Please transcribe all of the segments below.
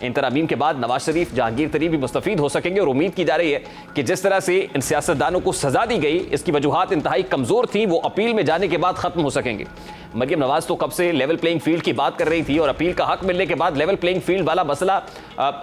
इन तरामीम के बाद नवाज शरीफ, जहांगीर तरीन भी मुस्तफीद हो सकेंगे और उम्मीद की जा रही है कि जिस तरह से इन सियासतदानों को सजा दी गई, इसकी वजूहात इंतहाई कमजोर थी, वो अपील में जाने के बाद खत्म हो सकेंगे। मरियम नवाज तो कब से लेवल प्लेइंग फील्ड की बात कर रही थी और अपील का हक मिलने के बाद लेवल प्लेइंग फील्ड वाला मसला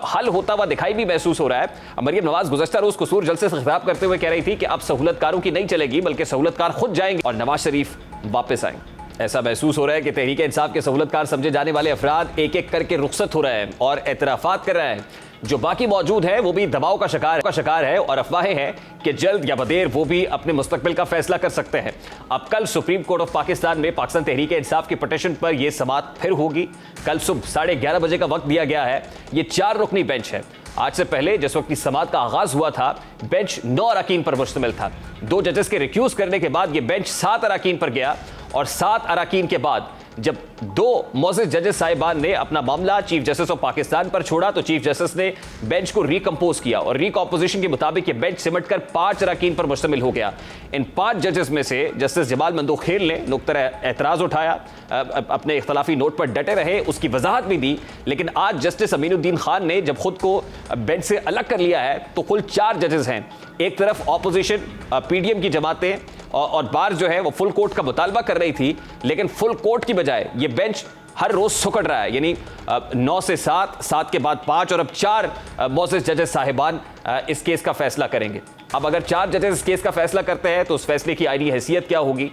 हल होता हुआ दिखाई भी महसूस हो रहा है। मरियम नवाज गुज़श्ता रोज कसूर जलसे से खिताब करते हुए कह रही थी कि अब सहूलतकारों की नहीं चलेगी, बल्कि सहूलतकार खुद जाएंगे और नवाज शरीफ वापस आएंगे। ऐसा महसूस हो रहा है कि तहरीक इंसाफ के सहूलतकार समझे जाने वाले अफराद एक एक करके रुखसत हो रहे हैं और एतराफात कर रहे हैं। जो बाकी मौजूद है वो भी दबाव का शिकार है और अफवाहें हैं कि जल्द या बदेर वो भी अपने मुस्तकबिल का फैसला कर सकते हैं। अब कल सुप्रीम कोर्ट ऑफ पाकिस्तान में पाकिस्तान तहरीक इंसाफ की पिटीशन पर यह समाअत फिर होगी। कल सुबह 11:30 बजे का वक्त दिया गया है। ये 4 रुकनी बेंच है। आज से पहले जिस वक्त की समाअत का आगाज हुआ था, बेंच 9 अरकान पर मुश्तमिल था। 2 जजेस के रिक्यूज करने के बाद यह बेंच 7 अरकान पर गया और 7 अरकान के बाद जब 2 मोअज़्ज़िज़ जजेस साहिबान ने अपना मामला चीफ जस्टिस ऑफ पाकिस्तान पर छोड़ा तो चीफ जस्टिस ने बेंच को रिकम्पोज किया और रिकॉम्पोजिशन के मुताबिक ये बेंच सिमट कर 5 अरकान पर मुश्तमिल हो गया। इन 5 जजेस में से जस्टिस जमाल मंदोखेल ने नुक्ता एतराज़ उठाया, अपने इख्तलाफी नोट पर डटे रहे, उसकी वजाहत भी दी। लेकिन आज जस्टिस अमीनुद्दीन खान ने जब खुद को बेंच से अलग कर लिया है तो कुल 4 जजेस हैं। एक तरफ ऑपोजिशन पीडीएम की जमातें और बार जो है वो फुल कोर्ट का मुतालबा कर रही थी, लेकिन फुल कोर्ट की बजाय ये बेंच हर रोज सुकड़ रहा है। यानी 9 से 7, 7 के बाद 5 और अब 4 मोअज़्ज़िज़ जजेस साहिबान इस केस का फैसला करेंगे। अब अगर 4 जजेस इस केस का फैसला करते हैं तो उस फैसले की आईनी हैसियत क्या होगी?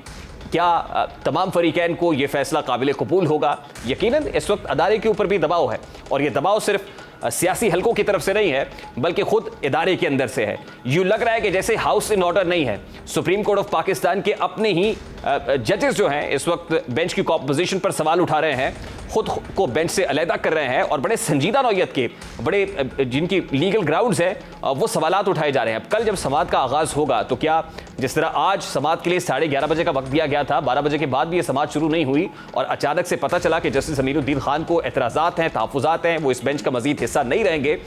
क्या तमाम फरीकैन को यह फैसला काबिल कबूल होगा? यकीनन इस वक्त अदारे के ऊपर भी दबाव है और यह दबाव सिर्फ सियासी हलकों की तरफ से नहीं है बल्कि खुद इदारे के अंदर से है। यूं लग रहा है कि जैसे हाउस इन ऑर्डर नहीं है। सुप्रीम कोर्ट ऑफ पाकिस्तान के अपने ही जजेस जो हैं इस वक्त बेंच की कॉम्पोजिशन पर सवाल उठा रहे हैं, खुद को बेंच से अलहदा कर रहे हैं और बड़े संजीदा नौयत के, बड़े जिनकी लीगल ग्राउंड्स हैं वो सवालात उठाए जा रहे हैं। अब कल जब समाअत का आगाज़ होगा तो क्या जिस तरह आज समाअत के लिए 11:30 बजे का वक्त दिया गया था, 12 बजे के बाद भी ये समाअत शुरू नहीं हुई और अचानक से पता चला कि जस्टिस अमीनुद्दीन खान को एतराज़ात हैं, तहफ़्फ़ुज़ात हैं, वो इस बेंच का मज़ीद हिस्सा नहीं रहेंगे।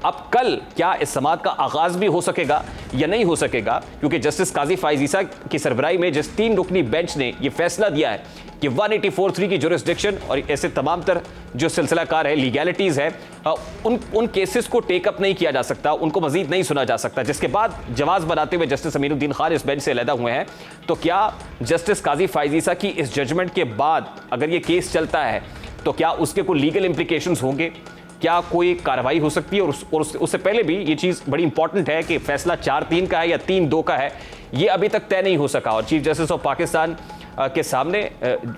अब कल क्या इस समाअत का आगाज़ भी हो सकेगा या नहीं हो सकेगा? क्योंकि जस्टिस काजी फ़ाइज़ ईसा की सरबराही में जिस 3 रुकनी बेंच ने यह फैसला दिया है कि 184(3) की जुरिस्डिक्शन और ऐसे तमाम तर जो सिलसिलाकार है, लीगैलिटीज़ है, उन केसेस को टेकअप नहीं किया जा सकता, उनको मजीद नहीं सुना जा सकता, जिसके बाद जवाब बनाते हुए जस्टिस अमीनुद्दीन खान इस बेंच से अलहदा हुए हैं। तो क्या जस्टिस काजी फ़ाइज़ ईसा की इस जजमेंट के बाद अगर ये केस चलता है तो क्या उसके कोई लीगल इम्प्लीकेशंस होंगे? क्या कोई कार्रवाई हो सकती है? और उससे पहले भी ये चीज़ बड़ी इंपॉर्टेंट है कि फैसला 4-3 का है या 3-2 का है, ये अभी तक तय नहीं हो सका। और चीफ जस्टिस ऑफ पाकिस्तान के सामने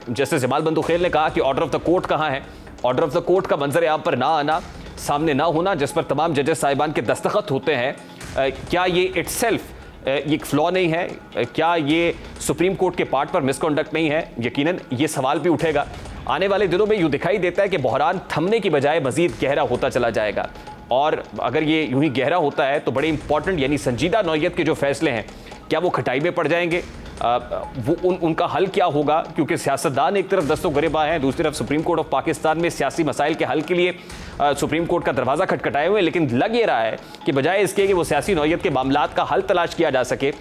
जस्टिस जमाल मंदोखेल ने कहा कि ऑर्डर ऑफ द कोर्ट कहाँ है? ऑर्डर ऑफ द कोर्ट का मंजर आम पर ना आना, सामने ना होना, जिस पर तमाम जजेस साहिबान के दस्तखत होते हैं, क्या ये इटसेल्फ ये फ्लॉ नहीं है? क्या ये सुप्रीम कोर्ट के पार्ट पर मिसकॉन्डक्ट नहीं है? यकीनन ये सवाल भी उठेगा। आने वाले दिनों में यूँ दिखाई देता है कि बहरान थमने की बजाय मजीद गहरा होता चला जाएगा और अगर ये यूँ ही गहरा होता है तो बड़े इंपॉर्टेंट यानी संजीदा नौयत के जो फैसले हैं क्या वो खटाई में पड़ जाएंगे? वो उनका हल क्या होगा? क्योंकि सियासतदान एक तरफ दस्तो गिरबा हैं, दूसरी तरफ सुप्रीम कोर्ट ऑफ पाकिस्तान में सियासी मसाइल के हल के लिए सुप्रीम कोर्ट का दरवाज़ा खटखटाए हुए, लेकिन लग ये रहा है कि बजाय इसके कि वो सियासी नौयत के मामलात का हल तलाश किया जा सके,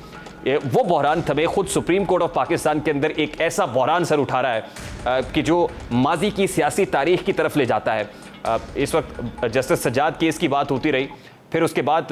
वो बहरान थमे खुद सुप्रीम कोर्ट ऑफ पाकिस्तान के अंदर एक ऐसा बहरान सर उठा रहा है कि जो माजी की सियासी तारीख की तरफ ले जाता है। इस वक्त जस्टिस सज्जाद केस की बात होती रही, फिर उसके बाद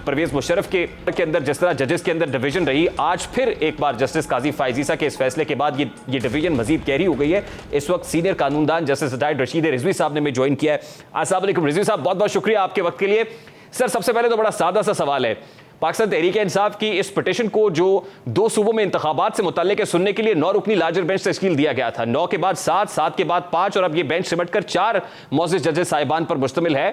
परवेज़ मुशर्रफ के अंदर जिस तरह जजेस के अंदर डिवीजन रही, आज फिर एक बार जस्टिस काजी फ़ाइज़ ईसा के इस फैसले के बाद ये डिवीजन मजीद गहरी हो गई है। इस वक्त सीनियर कानूनदान जस्टिस रिटायर्ड रशीद रिजवी साहब ने ज्वाइन किया है। अस्सलाम वालेकुम रिजवी साहब, बहुत बहुत शुक्रिया आपके वक्त के लिए। सर, सबसे पहले तो बड़ा सादा सा सवाल है, पाकिस्तान तहरीक इंसाफ की इस पिटीशन को जो 2 सूबों में इंतखाबात से मुताल्लिक है सुनने के लिए 9 रुकनी लार्जर बेंच तश्कील दिया गया था। 9 के बाद 7, 7 के बाद 5 और अब ये बेंच सिमट कर 4 मोअज़्ज़िज़ जजेस साहिबान पर मुश्तमिल है।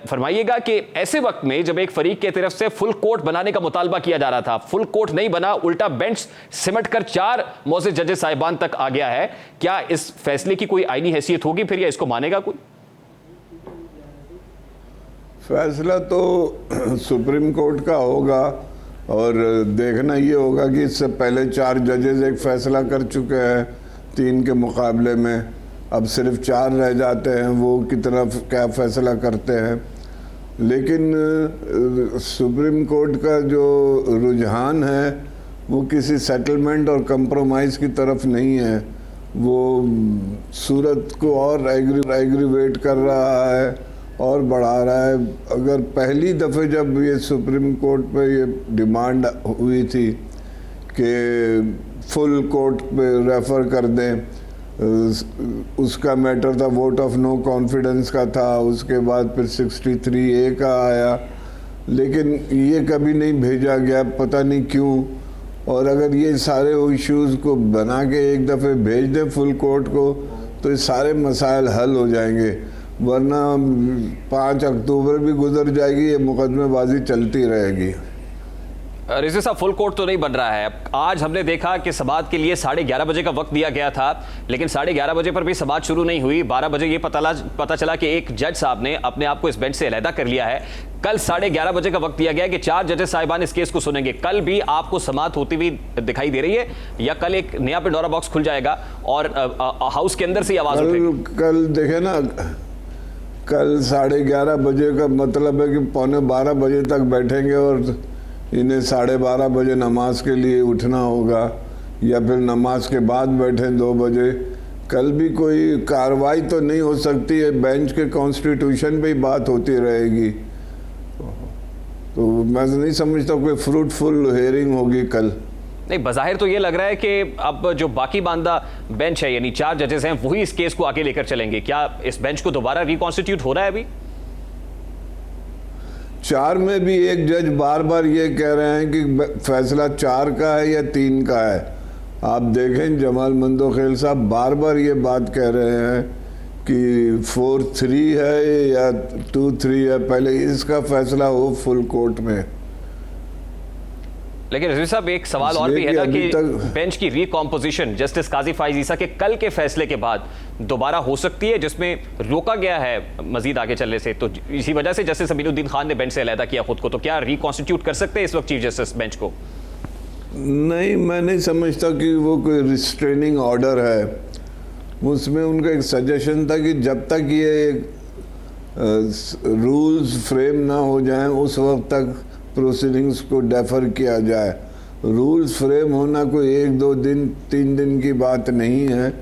फरमाइएगा कि ऐसे वक्त में जब एक फरीक की तरफ से फुल कोर्ट बनाने का मुतालबा किया जा रहा था, फुल कोर्ट नहीं बना, उल्टा बेंच सिमट कर 4 मोअज़्ज़िज़ जजेस साहिबान तक आ गया है, क्या इस फैसले की कोई आईनी हैसियत होगी फिर या इसको मानेगा कोई? फैसला तो सुप्रीम कोर्ट का होगा और देखना ये होगा कि इससे पहले 4 जजेस एक फ़ैसला कर चुके हैं 3 के मुकाबले में, अब सिर्फ 4 रह जाते हैं, वो की तरफ क्या फ़ैसला करते हैं। लेकिन सुप्रीम कोर्ट का जो रुझान है वो किसी सेटलमेंट और कंप्रोमाइज़ की तरफ नहीं है, वो सूरत को और एग्रीवेट कर रहा है और बढ़ा रहा है। अगर पहली दफ़े जब ये सुप्रीम कोर्ट पे ये डिमांड हुई थी कि फुल कोर्ट पे रेफ़र कर दें, उसका मैटर था, वोट ऑफ नो कॉन्फिडेंस का था, उसके बाद फिर 63A का आया, लेकिन ये कभी नहीं भेजा गया, पता नहीं क्यों। और अगर ये सारे इश्यूज़ को बना के एक दफ़े भेज दें फुल कोर्ट को तो ये सारे मसाइल हल हो जाएंगे, वरना 5 अक्टूबर भी गुजर जाएगी, ये मुकदमेबाजी चलती रहेगी। रिजवी साहब, फुल कोर्ट तो नहीं बन रहा है। आज हमने देखा कि समाअत के लिए 11:30 बजे का वक्त दिया गया था, लेकिन 11:30 बजे पर भी समाअत शुरू नहीं हुई। 12 बजे ये पता चला कि एक जज साहब ने अपने आप को इस बेंच से अलहदा कर लिया है। कल 11:30 बजे का वक्त दिया गया है कि 4 जजेस साहिबान इस केस को सुनेंगे। कल भी आपको समाअत होती हुई दिखाई दे रही है या कल एक नया पेंडोरा बॉक्स खुल जाएगा और हाउस के अंदर से आवाज उठेगी? कल देखे ना, कल 11:30 बजे का मतलब है कि 11:45 बजे तक बैठेंगे और इन्हें 12:30 बजे नमाज के लिए उठना होगा, या फिर नमाज के बाद बैठें 2 बजे। कल भी कोई कार्रवाई तो नहीं हो सकती है, बेंच के कॉन्स्टिट्यूशन पे ही बात होती रहेगी। तो मैं नहीं समझता कोई फ्रूटफुल हियरिंग होगी कल। नहीं, बज़ाहिर तो ये लग रहा है कि अब जो बाकी बांदा बेंच है, यानी 4 जजेस हैं, वही इस केस को आगे लेकर चलेंगे। क्या इस बेंच को दोबारा रिकॉन्स्टिट्यूट हो रहा है? अभी 4 में भी एक जज बार बार ये कह रहे हैं कि फैसला 4 का है या 3 का है। आप देखें, जमाल मंदोखेल साहब बार बार ये बात कह रहे हैं कि 4-3 है या 2-3 है, पहले इसका फैसला हो फुल कोर्ट में। लेकिन रिजवी साहब, एक सवाल और भी है ना कि बेंच की रिकॉम्पोजिशन जस्टिस काजी फाइज ईसा के कल के फैसले के बाद दोबारा हो सकती है, जिसमें रोका गया है मजीद आगे चलने से। तो इसी वजह से जस्टिस अमीनुद्दीन खान ने बेंच से अलहदा किया खुद को। तो क्या रिकॉन्स्टिट्यूट कर सकते हैं इस वक्त चीफ जस्टिस बेंच को? नहीं, मैं नहीं समझता कि वो कोई रिस्ट्रेनिंग ऑर्डर है। उसमें उनका एक सजेशन था कि जब तक ये रूल्स फ्रेम ना हो जाएं उस वक्त तक प्रोसीडिंग्स को डेफर किया जाए। रूल्स फ्रेम होना कोई 1-2 दिन 3 दिन की बात नहीं है।